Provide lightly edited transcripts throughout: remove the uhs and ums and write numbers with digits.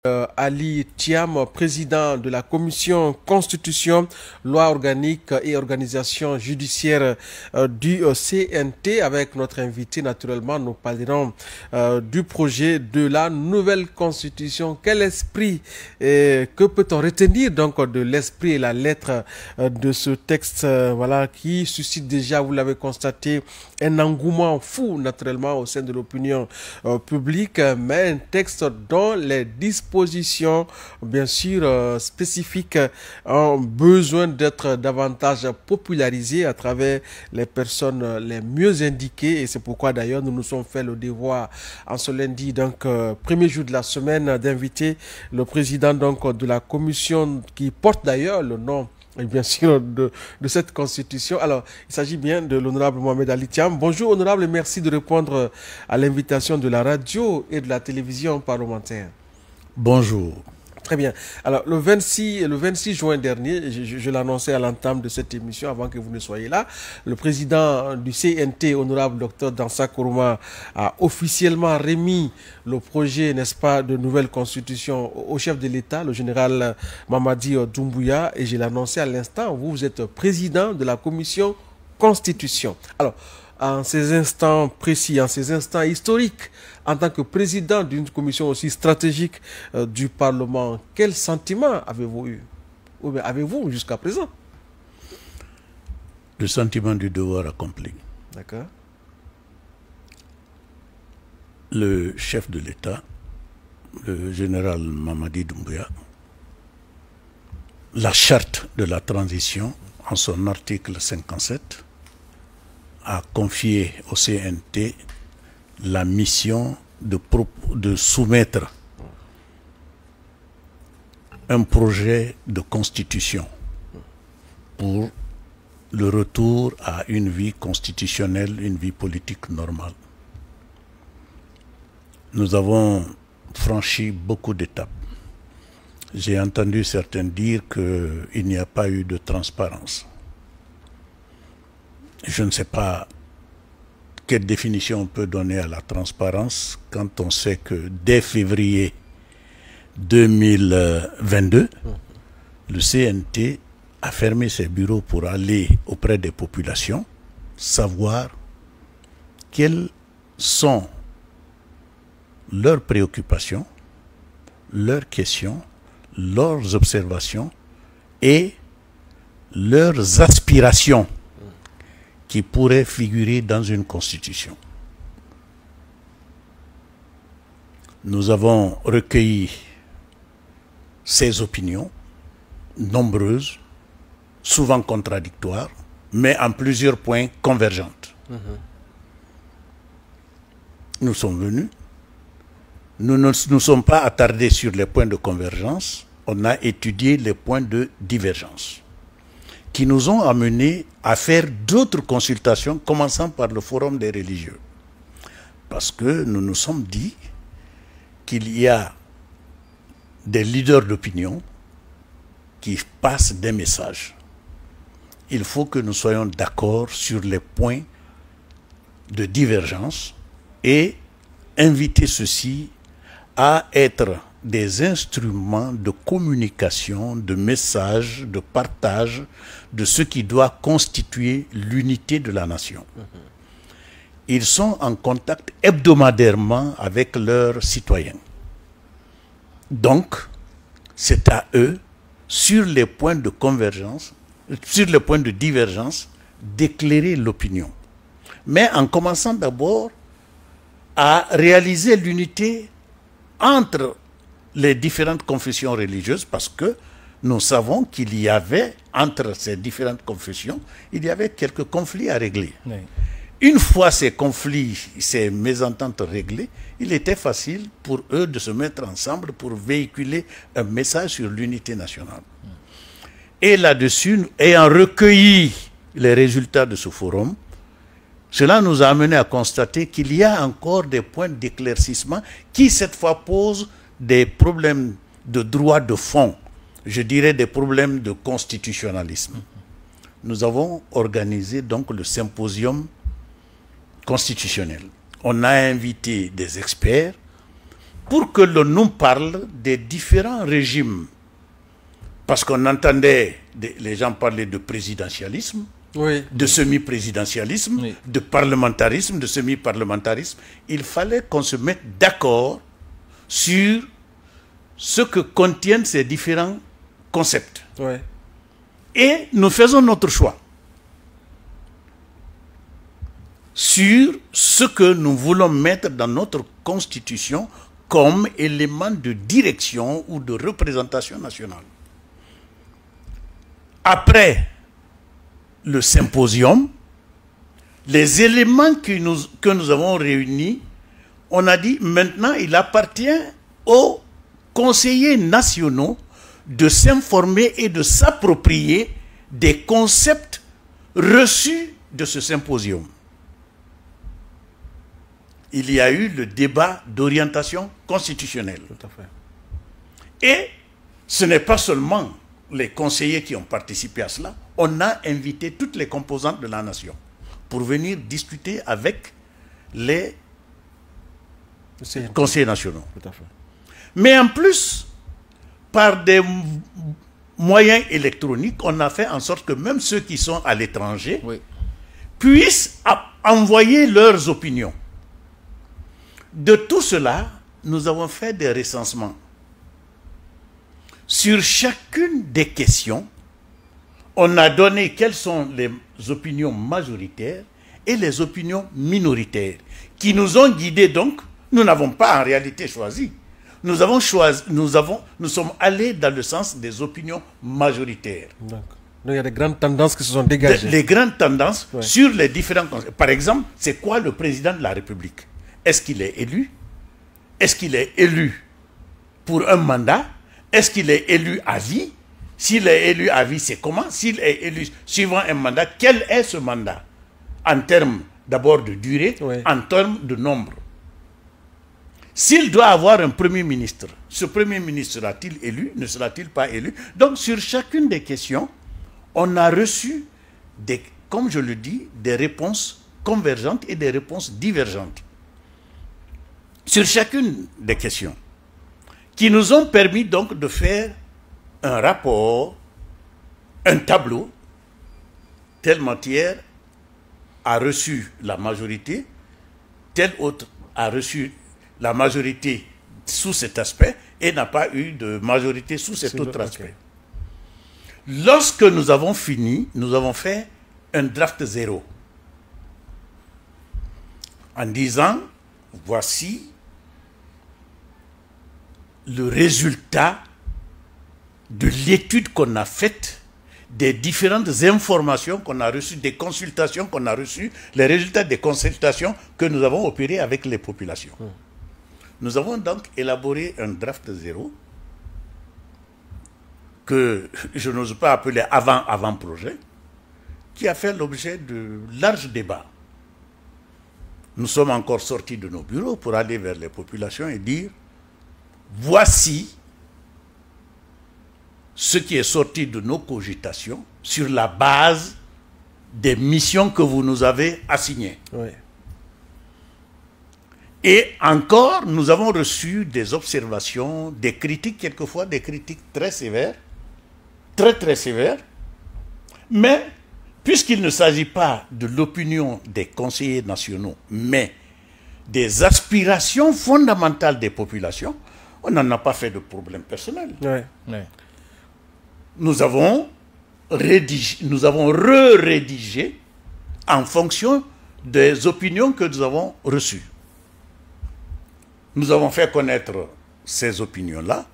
Ali Thiam, président de la commission Constitution, loi organique et organisation judiciaire du CNT. Avec notre invité, naturellement, nous parlerons du projet de la nouvelle constitution. Quel esprit, que peut-on retenir donc de l'esprit et la lettre de ce texte voilà, qui suscite déjà, vous l'avez constaté, un engouement fou naturellement au sein de l'opinion publique, mais un texte dont les dispositions bien sûr spécifiques ont besoin d'être davantage popularisées à travers les personnes les mieux indiquées, et c'est pourquoi d'ailleurs nous nous sommes fait le devoir en ce lundi, donc premier jour de la semaine, d'inviter le président donc de la commission qui porte d'ailleurs le nom et bien sûr de cette constitution. Alors, il s'agit bien de l'honorable Mohamed Ali Thiam. Bonjour honorable et merci de répondre à l'invitation de la radio et de la télévision parlementaire. Bonjour. Très bien. Alors, le 26 juin dernier, je l'annonçais à l'entame de cette émission avant que vous ne soyez là, le président du CNT, honorable docteur Dansa Kourouma, a officiellement remis le projet, n'est-ce pas, de nouvelle constitution au chef de l'État, le général Mamadi Doumbouya, et je l'annonçais à l'instant, vous êtes président de la commission Constitution. Alors, en ces instants précis, en ces instants historiques, en tant que président d'une commission aussi stratégique du Parlement, quel sentiment avez-vous eu? Ou bien avez-vous jusqu'à présent? Le sentiment du devoir accompli. D'accord. Le chef de l'État, le général Mamadi Doumbouya, la charte de la transition, en son article 57, a confié au CNT la mission de soumettre un projet de constitution pour le retour à une vie constitutionnelle, une vie politique normale. Nous avons franchi beaucoup d'étapes. J'ai entendu certains dire qu'il n'y a pas eu de transparence. Je ne sais pas quelle définition on peut donner à la transparence quand on sait que dès février 2022, le CNT a fermé ses bureaux pour aller auprès des populations, savoir quelles sont leurs préoccupations, leurs questions, leurs observations et leurs aspirations qui pourraient figurer dans une constitution. Nous avons recueilli ces opinions, nombreuses, souvent contradictoires, mais en plusieurs points convergentes. Nous sommes venus, nous ne nous sommes pas attardés sur les points de convergence, on a étudié les points de divergence, qui nous ont amenés à faire d'autres consultations, commençant par le Forum des religieux. Parce que nous nous sommes dit qu'il y a des leaders d'opinion qui passent des messages. Il faut que nous soyons d'accord sur les points de divergence et inviter ceux-ci à être des instruments de communication, de messages, de partage de ce qui doit constituer l'unité de la nation. Ils sont en contact hebdomadairement avec leurs citoyens. Donc, c'est à eux, sur les points de convergence, sur les points de divergence, d'éclairer l'opinion. Mais en commençant d'abord à réaliser l'unité entre les différentes confessions religieuses, parce que nous savons qu'il y avait, entre ces différentes confessions, il y avait quelques conflits à régler. Oui. Une fois ces conflits, ces mésententes réglées, il était facile pour eux de se mettre ensemble pour véhiculer un message sur l'unité nationale. Et là-dessus, ayant recueilli les résultats de ce forum, cela nous a amené à constater qu'il y a encore des points d'éclaircissement qui, cette fois, posent des problèmes de droit de fond, je dirais des problèmes de constitutionnalisme. Nous avons organisé donc le symposium constitutionnel. On a invité des experts pour que l'on nous parle des différents régimes. Parce qu'on entendait les gens parler de présidentialisme, Oui. de semi-présidentialisme, Oui. de parlementarisme, de semi-parlementarisme. Il fallait qu'on se mette d'accord sur ce que contiennent ces différents concepts. Oui. Et nous faisons notre choix sur ce que nous voulons mettre dans notre constitution comme élément de direction ou de représentation nationale. Après le symposium, les éléments que nous avons réunis, on a dit maintenant il appartient aux conseillers nationaux de s'informer et de s'approprier des concepts reçus de ce symposium. Il y a eu le débat d'orientation constitutionnelle. Tout à fait. Et ce n'est pas seulement les conseillers qui ont participé à cela, on a invité toutes les composantes de la nation pour venir discuter avec les conseillers nationaux. Tout à fait. Mais en plus, par des moyens électroniques, on a fait en sorte que même ceux qui sont à l'étranger Oui. puissent envoyer leurs opinions. De tout cela, nous avons fait des recensements. Sur chacune des questions, on a donné quelles sont les opinions majoritaires et les opinions minoritaires qui nous ont guidés. Donc, nous n'avons pas en réalité choisi. Nous sommes allés dans le sens des opinions majoritaires. Donc, il y a des grandes tendances qui se sont dégagées. Les grandes tendances Ouais. sur les différents concepts. Par exemple, c'est quoi le président de la République? Est-ce qu'il est élu? Est-ce qu'il est élu pour un mandat? Est-ce qu'il est élu à vie? S'il est élu à vie, c'est comment? S'il est élu suivant un mandat, quel est ce mandat? En termes d'abord de durée, Ouais. en termes de nombre. S'il doit avoir un premier ministre, ce premier ministre sera-t-il élu? Ne sera-t-il pas élu? Donc sur chacune des questions, on a reçu, comme je le dis, des réponses convergentes et des réponses divergentes. Sur chacune des questions, qui nous ont permis donc de faire un rapport, un tableau. Telle matière a reçu la majorité, telle autre a reçu la majorité sous cet aspect et n'a pas eu de majorité sous cet autre aspect. Lorsque nous avons fini, nous avons fait un draft zéro en disant voici le résultat de l'étude qu'on a faite, des différentes informations qu'on a reçues, des consultations qu'on a reçues, les résultats des consultations que nous avons opérées avec les populations. Nous avons donc élaboré un draft zéro que je n'ose pas appeler avant-projet, qui a fait l'objet de larges débats. Nous sommes encore sortis de nos bureaux pour aller vers les populations et dire voici ce qui est sorti de nos cogitations sur la base des missions que vous nous avez assignées. Oui. Et encore, nous avons reçu des observations, des critiques, quelquefois des critiques très sévères, très sévères, mais puisqu'il ne s'agit pas de l'opinion des conseillers nationaux, mais des aspirations fondamentales des populations, on n'en a pas fait de problème personnel. Oui. Oui. Nous avons re-rédigé en fonction des opinions que nous avons reçues. Nous avons fait connaître ces opinions-là.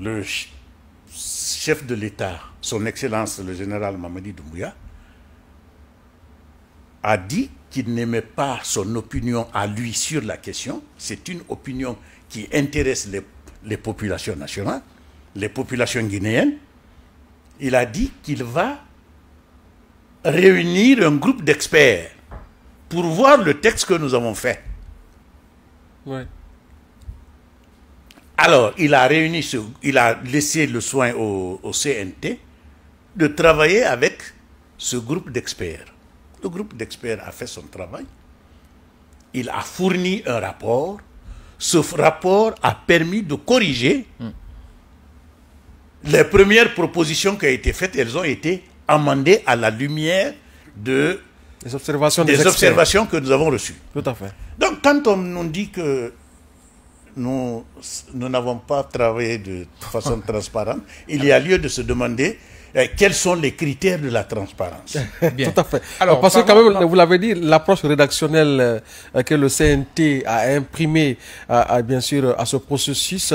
Le chef de l'État, son Excellence le général Mamadi Doumbouya, a dit qu'il n'aimait pas son opinion à lui sur la question. C'est une opinion qui intéresse les populations nationales, les populations guinéennes. Il a dit qu'il va réunir un groupe d'experts pour voir le texte que nous avons fait. Oui. Alors, il a laissé le soin au CNT de travailler avec ce groupe d'experts. Le groupe d'experts a fait son travail. Il a fourni un rapport ce rapport a permis de corriger les premières propositions qui ont été faites. Elles ont été amendées à la lumière des observations que nous avons reçues. Tout à fait. Donc, quand on nous dit que nous n'avons pas travaillé de façon transparente, il y a lieu de se demander quels sont les critères de la transparence. Bien. Tout à fait. Alors, parce que quand même, vous l'avez dit, l'approche rédactionnelle que le CNT a imprimée, bien sûr, à ce processus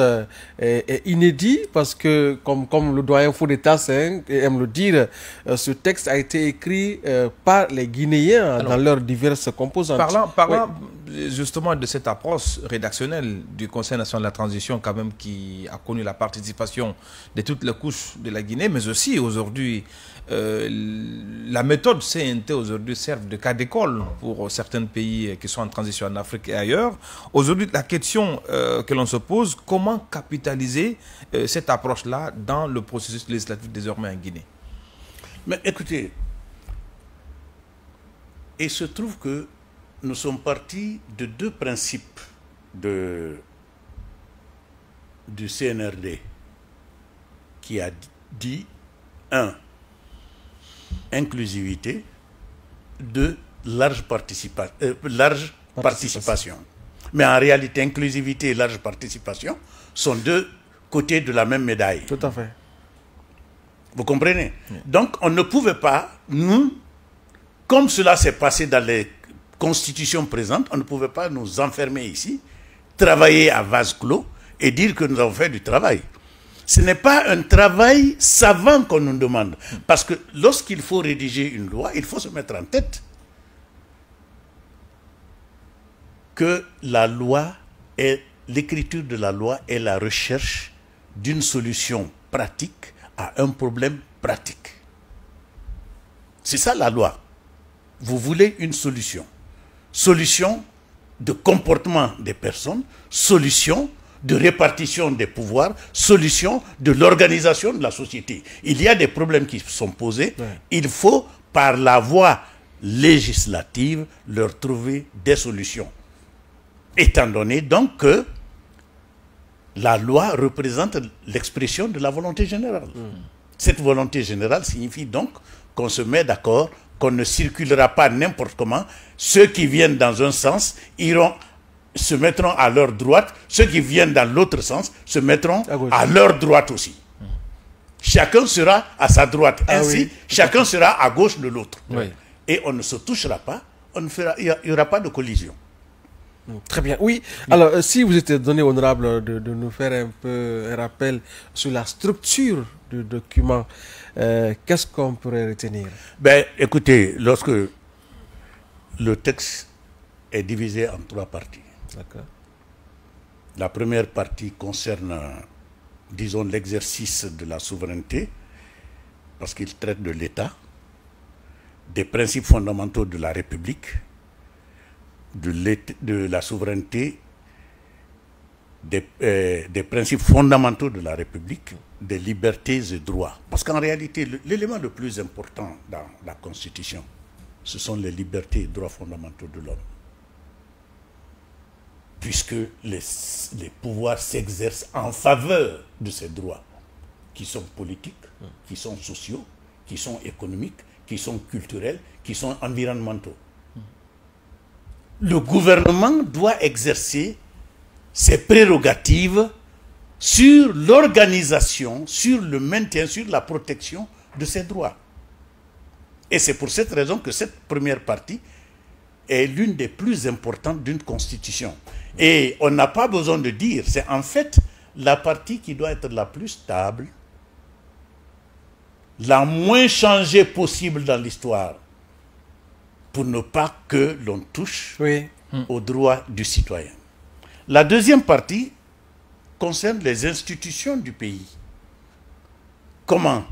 est inédit parce que, comme le doyen Fodeta aime le dire, ce texte a été écrit par les Guinéens dans leurs diverses composantes. Parlant justement de cette approche rédactionnelle du Conseil national de la transition, quand même, qui a connu la participation de toutes les couches de la Guinée, mais aussi aujourd'hui, la méthode CNT aujourd'hui sert de cas d'école pour certains pays qui sont en transition en Afrique et ailleurs. Aujourd'hui, la question que l'on se pose, comment capitaliser cette approche-là dans le processus législatif désormais en Guinée? Mais écoutez, il se trouve que nous sommes partis de deux principes du CNRD qui a dit 1. Inclusivité, 2. Large participation. Mais en réalité, inclusivité et large participation sont deux côtés de la même médaille. Tout à fait. Vous comprenez? Donc, on ne pouvait pas, nous, comme cela s'est passé dans les constitutions présentes, on ne pouvait pas nous enfermer ici, travailler à vase clos et dire que nous avons fait du travail. Ce n'est pas un travail savant qu'on nous demande. Parce que lorsqu'il faut rédiger une loi, il faut se mettre en tête que la loi est, l'écriture de la loi est la recherche d'une solution pratique à un problème pratique. C'est ça la loi. Vous voulez une solution. Solution de comportement des personnes, solution de répartition des pouvoirs, solution de l'organisation de la société. Il y a des problèmes qui sont posés. Il faut, par la voie législative, leur trouver des solutions. Étant donné donc que la loi représente l'expression de la volonté générale. Cette volonté générale signifie donc qu'on se met d'accord, qu'on ne circulera pas n'importe comment. Ceux qui viennent dans un sens se mettront à leur droite, ceux qui viennent dans l'autre sens se mettront à leur droite aussi. Chacun sera à sa droite. Ainsi, chacun sera à gauche de l'autre. Et on ne se touchera pas, il n'y aura pas de collision. Très bien. Oui. Alors, si vous étiez donné, honorable, de nous faire un peu un rappel sur la structure du document, qu'est-ce qu'on pourrait retenir? Ben, écoutez, lorsque le texte est divisé en 3 parties. La première partie concerne, disons, l'exercice de la souveraineté, parce qu'il traite de l'État, des principes fondamentaux de la République, de la souveraineté, des principes fondamentaux de la République, des libertés et droits. Parce qu'en réalité, l'élément le plus important dans la Constitution, ce sont les libertés et droits fondamentaux de l'homme. Puisque les pouvoirs s'exercent en faveur de ces droits, qui sont politiques, qui sont sociaux, qui sont économiques, qui sont culturels, qui sont environnementaux. Le gouvernement doit exercer ses prérogatives sur l'organisation, sur le maintien, sur la protection de ces droits. Et c'est pour cette raison que cette première partie est l'une des plus importantes d'une constitution. Et on n'a pas besoin de dire, c'est en fait la partie qui doit être la plus stable, la moins changée possible dans l'histoire, pour ne pas que l'on touche aux droits du citoyen. La deuxième partie concerne les institutions du pays. Comment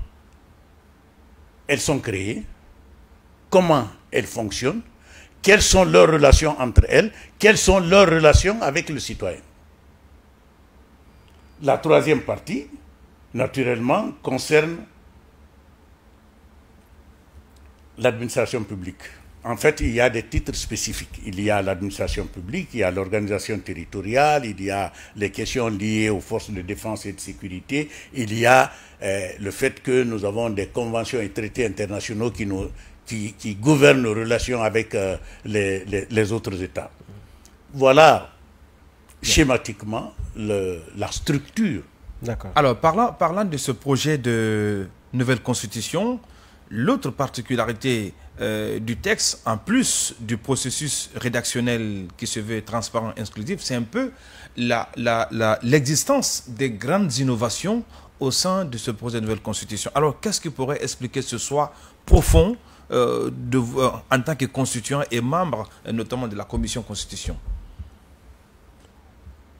elles sont créées, comment elles fonctionnent, quelles sont leurs relations entre elles, quelles sont leurs relations avec le citoyen. La troisième partie, naturellement, concerne l'administration publique En fait, il y a des titres spécifiques. Il y a l'administration publique, il y a l'organisation territoriale, il y a les questions liées aux forces de défense et de sécurité, il y a le fait que nous avons des conventions et traités internationaux qui gouvernent nos relations avec les autres États. Voilà schématiquement la structure. D'accord. Alors, parlant de ce projet de nouvelle constitution, l'autre particularité du texte, en plus du processus rédactionnel qui se veut transparent et exclusif, c'est un peu l'existence des grandes innovations au sein de ce projet de nouvelle constitution. Alors, qu'est-ce qui pourrait expliquer ce choix profond en tant que constituant et membre notamment de la commission constitution?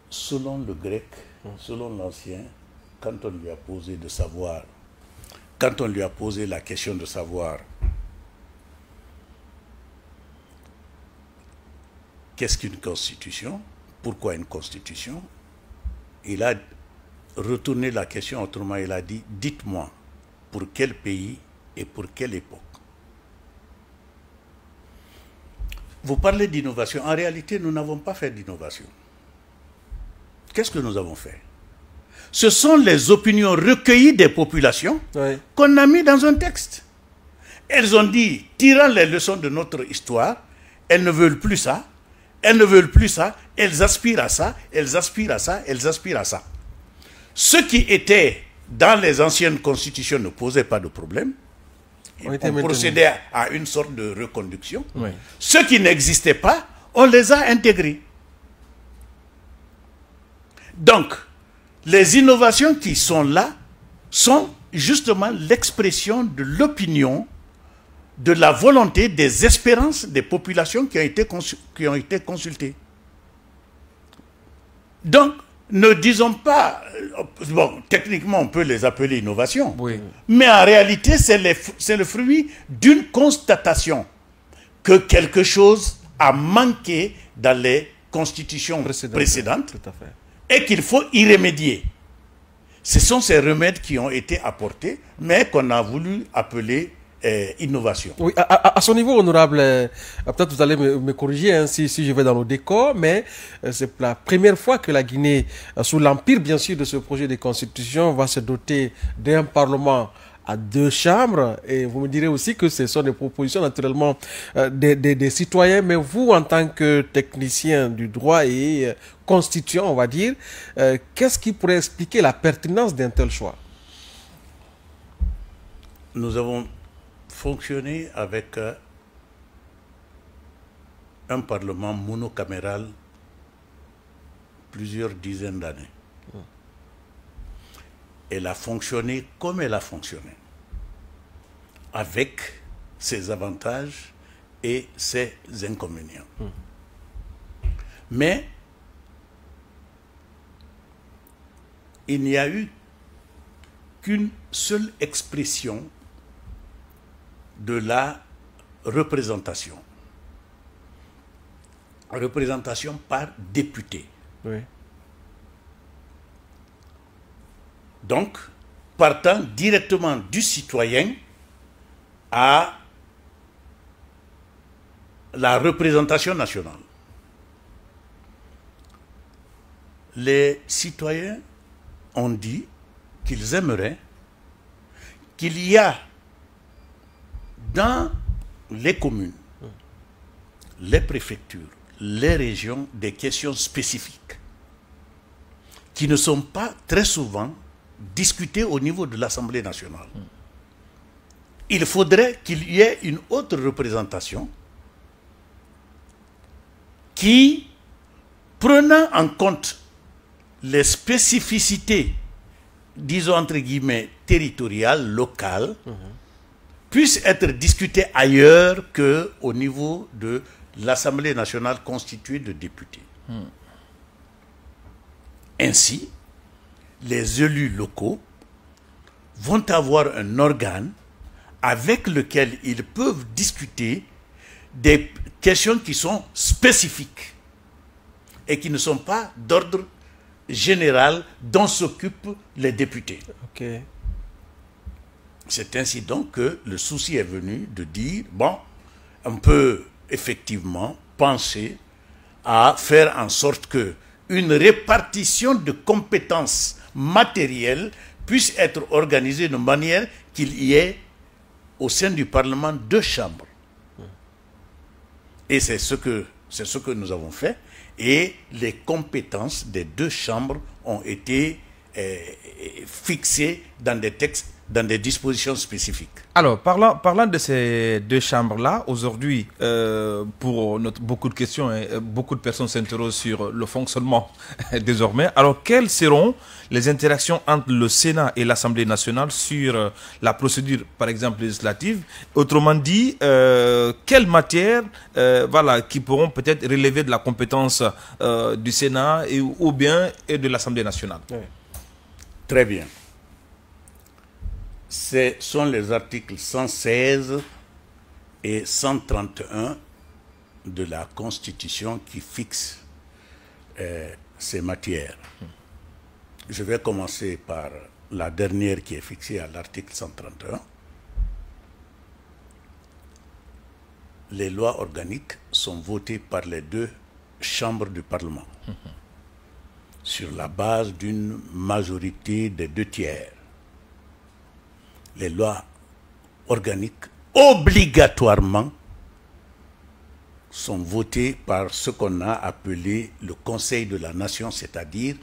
Selon le grec, selon l'ancien, quand on lui a posé de savoir, quand on lui a posé la question de savoir qu'est-ce qu'une constitution, pourquoi une constitution, il a retourné la question autrement, il a dit, dites-moi, pour quel pays et pour quelle époque? Vous parlez d'innovation, en réalité nous n'avons pas fait d'innovation. Qu'est-ce que nous avons fait? Ce sont les opinions recueillies des populations qu'on a mis dans un texte. Elles ont dit, tirant les leçons de notre histoire, elles ne veulent plus ça, elles ne veulent plus ça, elles aspirent à ça, elles aspirent à ça, elles aspirent à ça. Ce qui était dans les anciennes constitutions ne posait pas de problème. On procédait à une sorte de reconduction. Oui. Ce qui n'existait pas, on les a intégrés. Donc, les innovations qui sont là sont justement l'expression de l'opinion, de la volonté, des espérances des populations qui ont été consultées. Donc, ne disons pas, bon, techniquement on peut les appeler innovations, oui, mais en réalité c'est le fruit d'une constatation que quelque chose a manqué dans les constitutions précédentes. Tout à fait. Et qu'il faut y remédier. Ce sont ces remèdes qui ont été apportés, mais qu'on a voulu appeler innovation. Oui, à son niveau, honorable, peut-être vous allez me corriger hein, si je vais dans le décor, mais c'est la première fois que la Guinée, sous l'empire bien sûr de ce projet de constitution, va se doter d'un parlement à 2 chambres, et vous me direz aussi que ce sont des propositions naturellement des citoyens, mais vous en tant que technicien du droit et constituant, on va dire, qu'est-ce qui pourrait expliquer la pertinence d'un tel choix? Nous avons fonctionné avec un parlement monocaméral plusieurs dizaines d'années. Elle a fonctionné comme elle a fonctionné, avec ses avantages et ses inconvénients. Mais il n'y a eu qu'une seule expression de la représentation. Représentation par député. Oui. Donc, partant directement du citoyen à la représentation nationale. Les citoyens ont dit qu'ils aimeraient qu'il y a dans les communes, les préfectures, les régions, des questions spécifiques qui ne sont pas très souvent discutées au niveau de l'Assemblée nationale. Il faudrait qu'il y ait une autre représentation qui, prenant en compte les spécificités, disons entre guillemets, territoriales, locales, puisse être discutée ailleurs qu'au niveau de l'Assemblée nationale constituée de députés. Ainsi, les élus locaux vont avoir un organe avec lequel ils peuvent discuter des questions qui sont spécifiques et qui ne sont pas d'ordre général dont s'occupent les députés. Okay. C'est ainsi donc que le souci est venu de dire, bon, on peut effectivement penser à faire en sorte que une répartition de compétences matérielles puisse être organisée de manière qu'il y ait au sein du Parlement 2 chambres. Et c'est ce que nous avons fait. Et les compétences des 2 chambres ont été fixées dans des textes, dans des dispositions spécifiques. Alors, parlant de ces 2 chambres-là, aujourd'hui, pour beaucoup de questions, beaucoup de personnes s'interrogent sur le fonctionnement désormais. Alors, quelles seront les interactions entre le Sénat et l'Assemblée nationale sur la procédure, par exemple, législative? Autrement dit, quelles matières qui pourront peut-être relever de la compétence du Sénat ou bien de l'Assemblée nationale? Oui. Très bien. Ce sont les articles 116 et 131 de la Constitution qui fixent ces matières. Je vais commencer par la dernière qui est fixée à l'article 131. Les lois organiques sont votées par les 2 chambres du Parlement sur la base d'une majorité des 2/3. Les lois organiques, obligatoirement, sont votées par ce qu'on a appelé le Conseil de la Nation, c'est-à-dire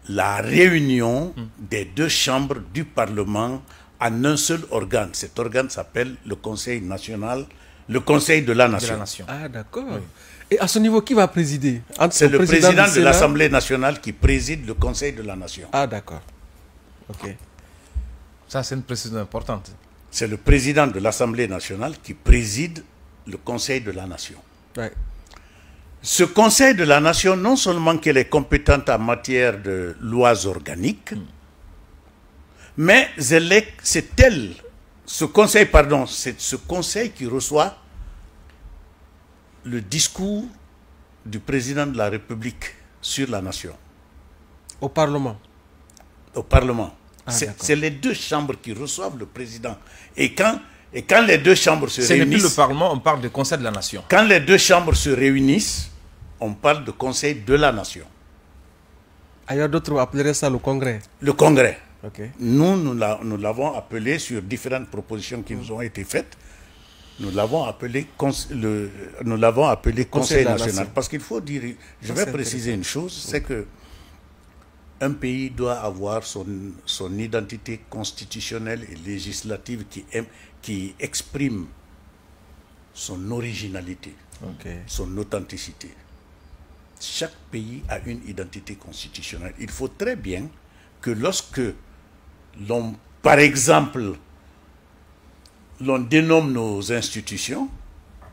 la réunion des 2 chambres du Parlement en un seul organe. Cet organe s'appelle le Conseil national, le Conseil de la Nation. Ah, d'accord. Oui. Et à ce niveau, qui va présider? C'est le président de l'Assemblée nationale qui préside le Conseil de la Nation. Ah, d'accord. Ok. Ça, c'est une précision importante. C'est le président de l'Assemblée nationale qui préside le Conseil de la Nation. Ouais. Ce Conseil de la Nation, non seulement qu'elle est compétente en matière de lois organiques, mais c'est ce conseil qui reçoit le discours du président de la République sur la nation. Au Parlement. Au Parlement. Ah, c'est les 2 chambres qui reçoivent le président. Et quand les 2 chambres se réunissent... Ce n'est plus le Parlement, on parle de Conseil de la Nation. Quand les 2 chambres se réunissent, on parle de Conseil de la Nation. Ailleurs, d'autres appelleraient ça le Congrès. Le Congrès. Okay. Nous l'avons appelé sur différentes propositions qui nous ont été faites. Nous l'avons appelé Conseil national. Parce qu'il faut dire, je vais préciser une chose, c'est que un pays doit avoir son identité constitutionnelle et législative qui exprime son originalité, son authenticité. Chaque pays a une identité constitutionnelle. Il faut très bien que lorsque par exemple, l'on dénomme nos institutions,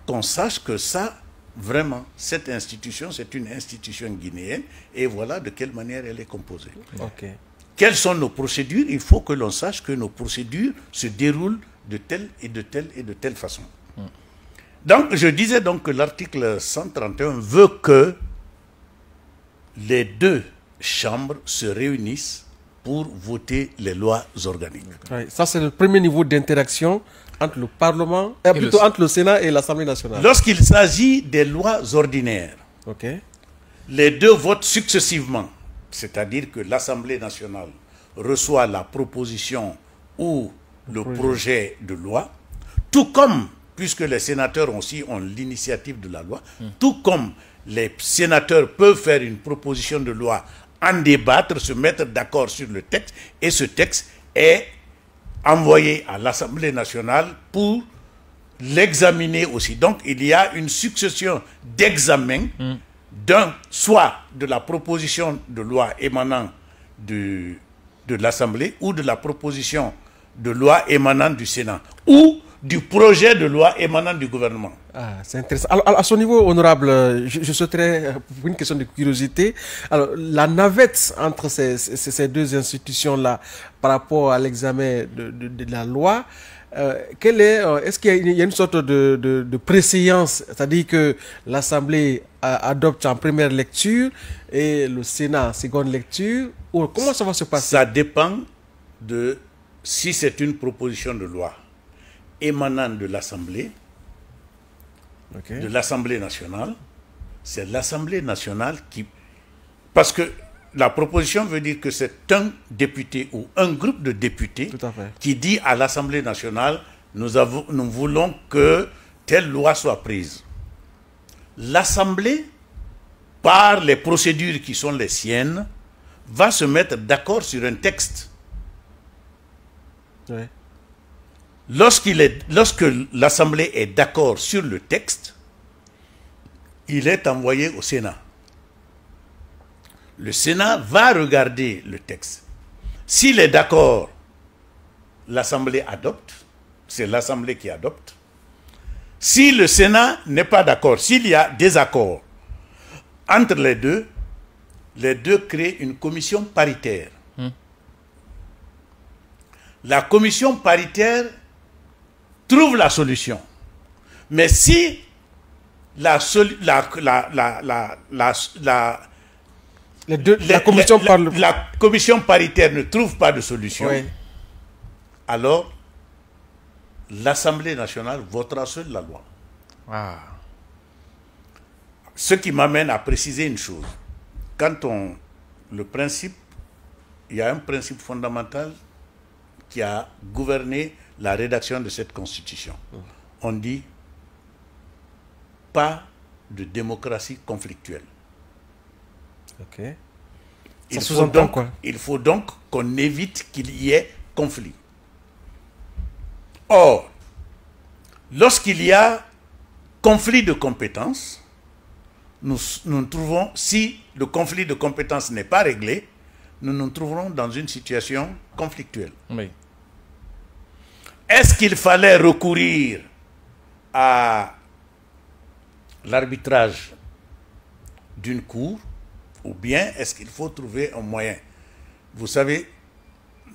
qu'on sache que ça, vraiment, cette institution, c'est une institution guinéenne, et voilà de quelle manière elle est composée. Okay. Quelles sont nos procédures? Il faut que l'on sache que nos procédures se déroulent de telle et de telle et de telle façon. Donc, je disais donc que l'article 131 veut que les 2 chambres se réunissent pour voter les lois organiques. Oui, ça, c'est le premier niveau d'interaction entre le Parlement, entre le Sénat et l'Assemblée nationale. Lorsqu'il s'agit des lois ordinaires, les 2 votent successivement. C'est-à-dire que l'Assemblée nationale reçoit la proposition ou le projet de loi, tout comme, puisque les sénateurs aussi ont l'initiative de la loi, tout comme les sénateurs peuvent faire une proposition de loi, en débattre, se mettre d'accord sur le texte, et ce texte est envoyé à l'Assemblée nationale pour l'examiner aussi. Donc, il y a une succession d'examens, soit de la proposition de loi émanant de l'Assemblée, ou de la proposition de loi émanant du Sénat, ou du projet de loi émanant du gouvernement. Ah, c'est intéressant. Alors, à ce niveau, honorable, je souhaiterais, pour une question de curiosité, alors, la navette entre ces 2 institutions-là par rapport à l'examen de la loi, est-ce qu'il y a une sorte de préséance, c'est-à-dire que l'Assemblée adopte en première lecture et le Sénat en seconde lecture, ou comment ça va se passer? Ça dépend de si c'est une proposition de loi émanant de l'Assemblée de l'Assemblée nationale, c'est l'Assemblée nationale qui... Parce que la proposition veut dire que c'est un député ou un groupe de députés qui dit à l'Assemblée nationale, nous voulons que telle loi soit prise. L'Assemblée, par les procédures qui sont les siennes, va se mettre d'accord sur un texte. Oui. Lorsque l'Assemblée est d'accord sur le texte, il est envoyé au Sénat. Le Sénat va regarder le texte. S'il est d'accord, l'Assemblée adopte. C'est l'Assemblée qui adopte. Si le Sénat n'est pas d'accord, s'il y a désaccord entre les deux créent une commission paritaire. La commission paritaire trouve la solution. Mais si la commission paritaire ne trouve pas de solution, oui, alors l'Assemblée nationale votera seule la loi. Ah. Ce qui m'amène à préciser une chose. Il y a un principe fondamental qui a gouverné la rédaction de cette constitution. On dit pas de démocratie conflictuelle. Ok. Ça sous-entend quoi? Il faut donc qu'on évite qu'il y ait conflit. Or, lorsqu'il y a conflit de compétences, nous trouvons, si le conflit de compétences n'est pas réglé, nous nous trouverons dans une situation conflictuelle. Oui. Est-ce qu'il fallait recourir à l'arbitrage d'une cour ou bien est-ce qu'il faut trouver un moyen? Vous savez,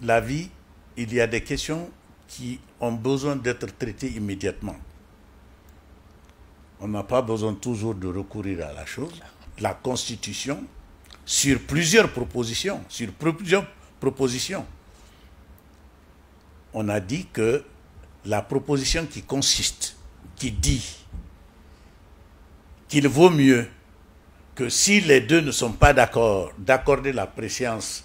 la vie, il y a des questions qui ont besoin d'être traitées immédiatement. On n'a pas besoin toujours de recourir à la chose. La Constitution, sur plusieurs propositions, on a dit que la proposition qui dit qu'il vaut mieux que si les deux ne sont pas d'accord, d'accorder la préséance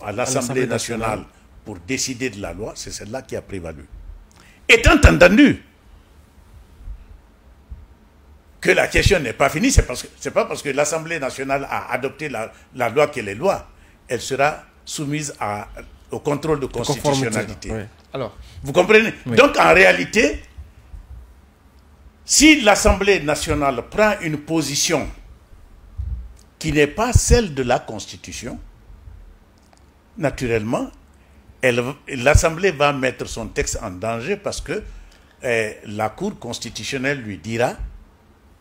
à l'Assemblée nationale pour décider de la loi, c'est celle-là qui a prévalu. Étant entendu que la question n'est pas finie, c'est pas parce que l'Assemblée nationale a adopté la loi qu'elle est loi. Elle sera soumise au contrôle de constitutionnalité. Oui. Alors, vous comprenez? Oui. Donc, en réalité, si l'Assemblée nationale prend une position qui n'est pas celle de la Constitution, naturellement, l'Assemblée va mettre son texte en danger parce que la Cour constitutionnelle lui dira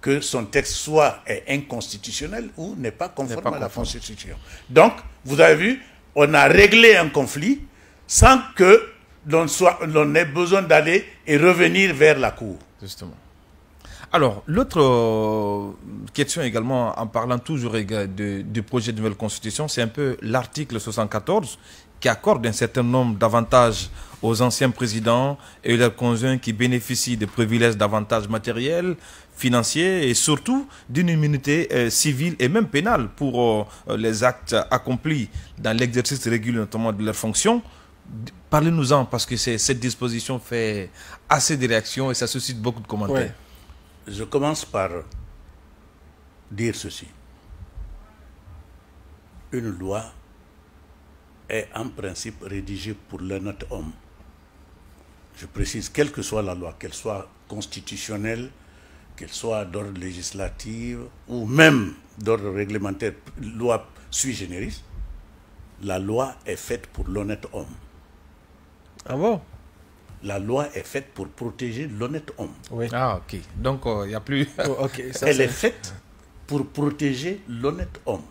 que son texte soit est inconstitutionnel ou n'est pas conforme à la Constitution. Donc, vous avez vu, on a réglé un conflit sans que l'on ait besoin d'aller et revenir vers la Cour. Justement. Alors, l'autre question également, en parlant toujours du projet de nouvelle constitution, c'est un peu l'article 74 qui accorde un certain nombre d'avantages aux anciens présidents et leurs conjoints qui bénéficient de privilèges, d'avantages matériels, financiers et surtout d'une immunité civile et même pénale pour les actes accomplis dans l'exercice régulier notamment de leurs fonctions. Parlez-nous-en parce que cette disposition fait assez de réactions et ça suscite beaucoup de commentaires. Ouais. Je commence par dire ceci. Une loi est en principe rédigée pour l'honnête homme. Je précise, quelle que soit la loi, qu'elle soit constitutionnelle, qu'elle soit d'ordre législatif ou même d'ordre réglementaire, loi sui generis, la loi est faite pour l'honnête homme. Ah bon? La loi est faite pour protéger l'honnête homme. Oui. Ah, ok. Donc, il n'y a plus... Okay, elle est faite pour protéger l'honnête homme.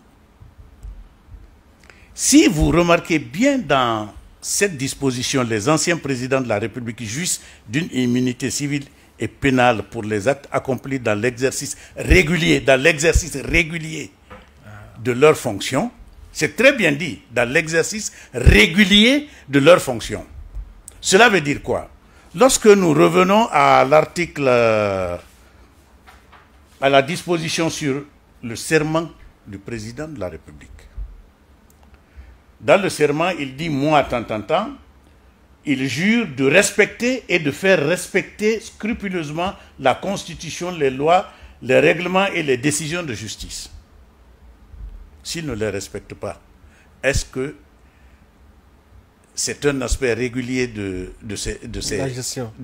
Si vous remarquez bien dans cette disposition, les anciens présidents de la République jouissent d'une immunité civile et pénale pour les actes accomplis dans l'exercice régulier, de leurs fonctions. C'est très bien dit, dans l'exercice régulier de leurs fonctions. Cela veut dire quoi? Lorsque nous revenons à l'article à la disposition sur le serment du président de la République. Dans le serment, il dit, moi, tant, il jure de respecter et de faire respecter scrupuleusement la Constitution, les lois, les règlements et les décisions de justice. S'il ne les respecte pas, est-ce que c'est un aspect régulier de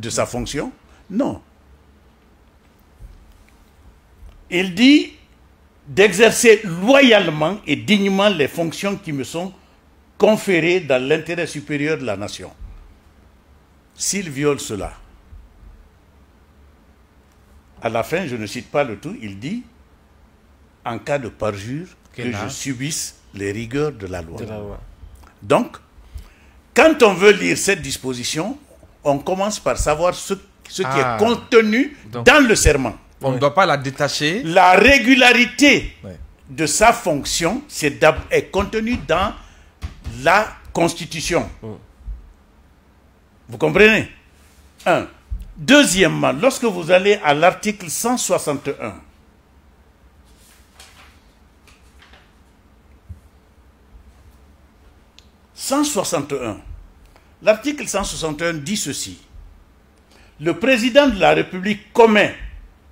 sa fonction? Non. Il dit d'exercer loyalement et dignement les fonctions qui me sont conférées dans l'intérêt supérieur de la nation. S'il viole cela, à la fin, je ne cite pas le tout, il dit, en cas de parjure, que je subisse les rigueurs de la loi. Donc, quand on veut lire cette disposition, on commence par savoir ce qui est contenu dans le serment. On ne doit pas la détacher. La régularité de sa fonction est contenue dans la Constitution. Vous comprenez? Un. Deuxièmement, lorsque vous allez à l'article 161, l'article 161 dit ceci. Le président de la République commet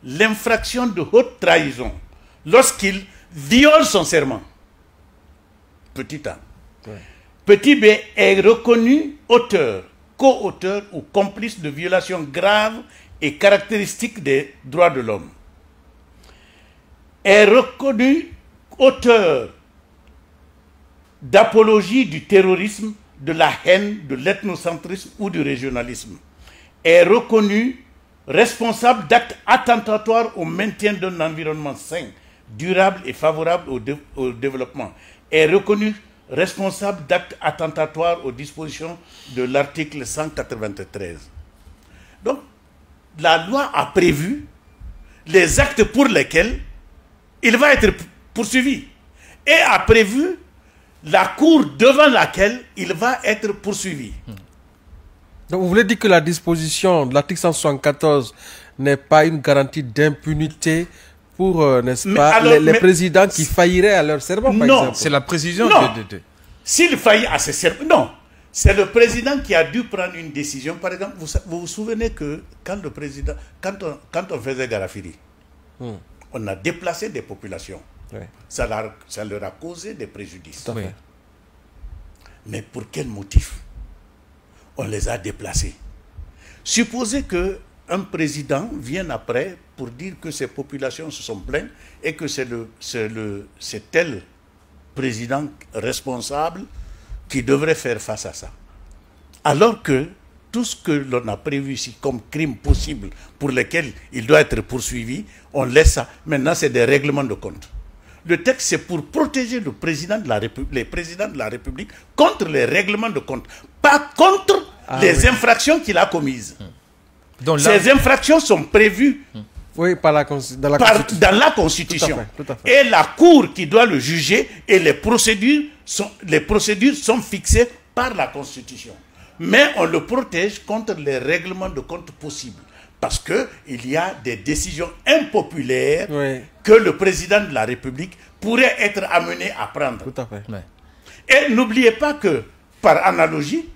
l'infraction de haute trahison lorsqu'il viole son serment. Petit a. Petit b est reconnu auteur, co-auteur ou complice de violations graves et caractéristiques des droits de l'homme. Est reconnu auteur d'apologie du terrorisme, de la haine, de l'ethnocentrisme ou du régionalisme. Est reconnu responsable d'actes attentatoires au maintien d'un environnement sain, durable et favorable au développement. Est reconnu responsable d'actes attentatoires aux dispositions de l'article 193. Donc, la loi a prévu les actes pour lesquels il va être poursuivi et a prévu la cour devant laquelle il va être poursuivi. Donc vous voulez dire que la disposition de l'article 174 n'est pas une garantie d'impunité pour, n'est-ce pas, les présidents qui failliraient à leur serment, par exemple? C'est la précision de... S'il faillit à ses serments, non. C'est le président qui a dû prendre une décision. Par exemple, vous vous souvenez que quand le président, quand on faisait Garafiri, on a déplacé des populations. Oui. Ça leur a causé des préjudices. Oui. Mais pour quel motif on les a déplacés? Supposez qu'un président vienne après pour dire que ces populations se sont plaintes et que c'est tel président responsable qui devrait faire face à ça. Alors que tout ce que l'on a prévu ici comme crime possible pour lesquels il doit être poursuivi, on laisse ça. Maintenant, c'est des règlements de compte. Le texte, c'est pour protéger le président de la République, les présidents de la République contre les règlements de compte, pas contre les infractions qu'il a commises. Donc, ces infractions sont prévues dans la Constitution. Tout à fait. Et la Cour qui doit le juger et les procédures sont fixées par la Constitution. Mais on le protège contre les règlements de compte possibles. Parce qu'il y a des décisions impopulaires que le président de la République pourrait être amené à prendre. Tout à fait. Et n'oubliez pas que, par analogie,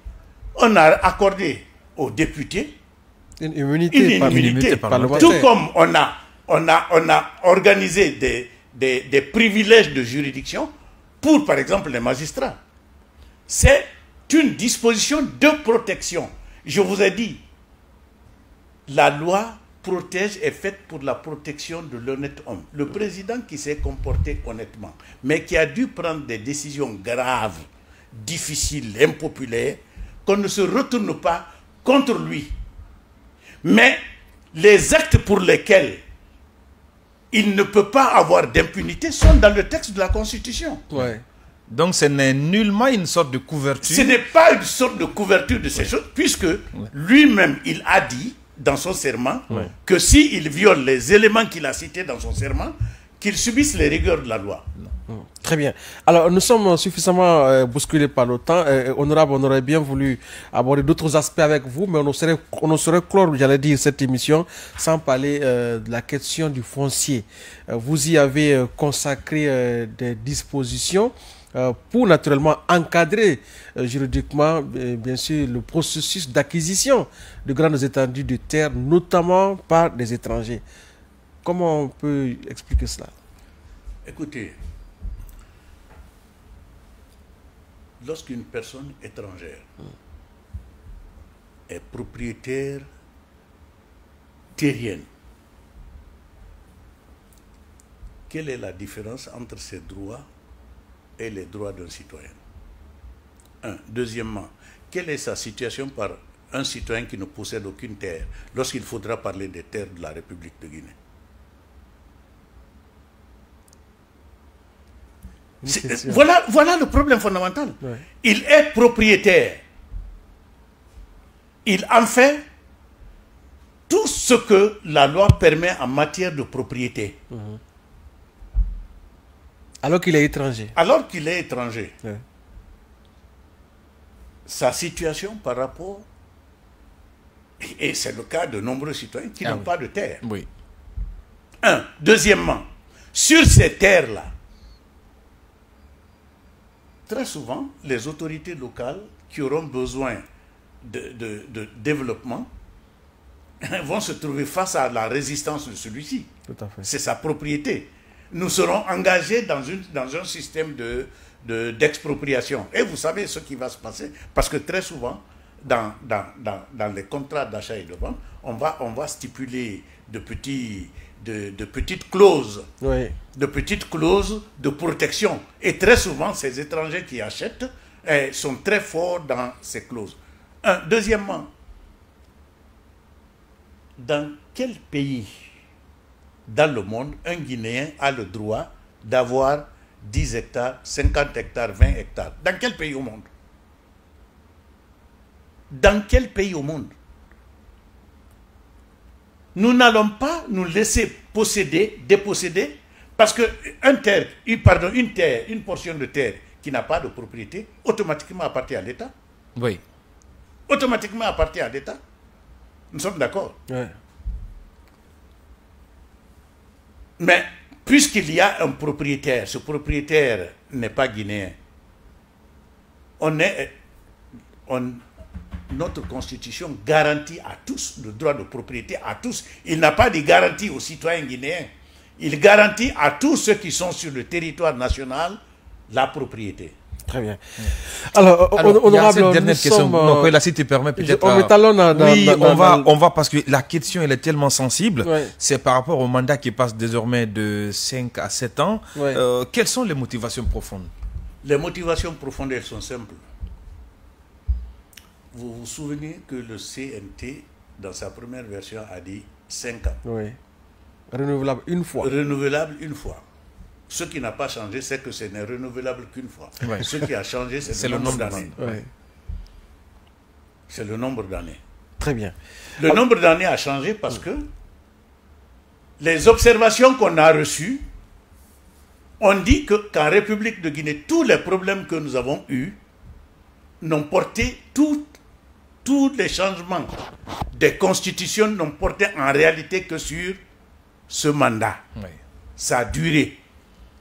on a accordé aux députés une immunité parlementaire. Tout comme on a organisé des privilèges de juridiction pour, par exemple, les magistrats. C'est une disposition de protection. Je vous ai dit, la loi protège est faite pour la protection de l'honnête homme. Le président qui s'est comporté honnêtement, mais qui a dû prendre des décisions graves, difficiles, impopulaires, qu'on ne se retourne pas contre lui. Mais les actes pour lesquels il ne peut pas avoir d'impunité sont dans le texte de la Constitution. Donc ce n'est nullement une sorte de couverture. Ce n'est pas une sorte de couverture de ces choses, puisque lui-même, il a dit dans son serment que s'il viole les éléments qu'il a cités dans son serment, qu'il subisse les rigueurs de la loi. Très bien. Alors, nous sommes suffisamment bousculés par le temps. Honorable, on aurait bien voulu aborder d'autres aspects avec vous, mais on ne saurait clore, j'allais dire, cette émission sans parler de la question du foncier. Vous y avez consacré des dispositions pour naturellement encadrer juridiquement, bien sûr, le processus d'acquisition de grandes étendues de terre, notamment par des étrangers. Comment on peut expliquer cela? Écoutez, lorsqu'une personne étrangère est propriétaire terrienne, quelle est la différence entre ses droits et les droits d'un citoyen? Un. Deuxièmement, quelle est sa situation par un citoyen qui ne possède aucune terre lorsqu'il faudra parler des terres de la République de Guinée? Voilà le problème fondamental. Ouais. Il est propriétaire. Il en fait tout ce que la loi permet en matière de propriété. Alors qu'il est étranger. Alors qu'il est étranger. Ouais. Sa situation par rapport... Et c'est le cas de nombreux citoyens qui n'ont pas de terre. Oui. Un. Deuxièmement, sur ces terres-là, très souvent, les autorités locales qui auront besoin de développement vont se trouver face à la résistance de celui-ci. C'est sa propriété. Nous serons engagés dans un système d'expropriation. Et vous savez ce qui va se passer, parce que très souvent, dans les contrats d'achat et de vente, on va stipuler de petites clauses, oui, de petites clauses de protection. Et très souvent, ces étrangers qui achètent sont très forts dans ces clauses. Deuxièmement, dans quel pays dans le monde un Guinéen a le droit d'avoir 10 hectares, 50 hectares, 20 hectares? Dans quel pays au monde? Dans quel pays au monde? Nous n'allons pas nous laisser déposséder, parce que une portion de terre qui n'a pas de propriété, automatiquement appartient à l'État. Oui. Automatiquement appartient à l'État. Nous sommes d'accord. Ouais. Mais puisqu'il y a un propriétaire, ce propriétaire n'est pas guinéen, notre constitution garantit à tous le droit de propriété, à tous. Il n'a pas de garantie aux citoyens guinéens. Il garantit à tous ceux qui sont sur le territoire national la propriété. Très bien. Alors il y a cette dernière question. Donc, là, si tu permets, peut-être. On va, parce que la question, elle est tellement sensible. Ouais. C'est par rapport au mandat qui passe désormais de 5 à 7 ans. Ouais. Quelles sont les motivations profondes? Les motivations profondes, elles sont simples. Vous vous souvenez que le CNT, dans sa première version, a dit 5 ans. Oui. Renouvelable une fois. Renouvelable une fois. Ce qui n'a pas changé, c'est que ce n'est renouvelable qu'une fois. Ouais. Ce qui a changé, c'est le nombre d'années. Ouais. C'est le nombre d'années. Très bien. Le nombre d'années a changé parce que les observations qu'on a reçues ont dit qu'en République de Guinée, tous les problèmes que nous avons eus n'ont porté, tous les changements des constitutions n'ont porté en réalité que sur ce mandat. Oui. Sa durée.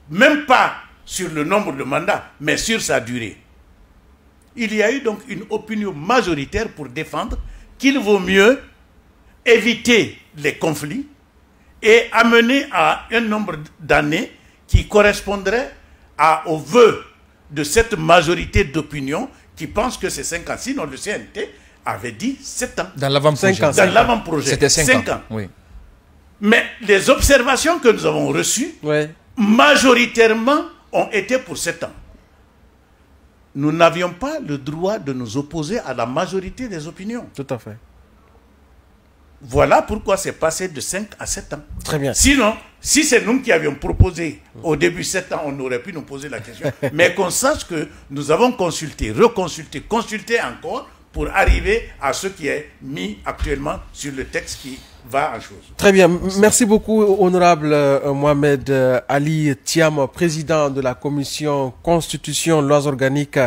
Même pas sur le nombre de mandats, mais sur sa durée. Il y a eu donc une opinion majoritaire pour défendre qu'il vaut mieux éviter les conflits et amener à un nombre d'années qui correspondrait aux vœux de cette majorité d'opinion qui pense que c'est 5 ans. Sinon, le CNT avait dit 7 ans. Dans l'avant-projet. Dans l'avant-projet. C'était 5 ans. Oui. Mais les observations que nous avons reçues, Ouais. majoritairement, ont été pour 7 ans. Nous n'avions pas le droit de nous opposer à la majorité des opinions. Tout à fait. Voilà pourquoi c'est passé de 5 à 7 ans. Très bien. Sinon, si c'est nous qui avions proposé au début 7 ans, on aurait pu nous poser la question. Mais qu'on sache que nous avons consulté, reconsulté, consulté encore pour arriver à ce qui est mis actuellement sur le texte qui va en chose. Très bien. Merci beaucoup, honorable Mohamed Ali Thiam, président de la commission Constitution, lois organiques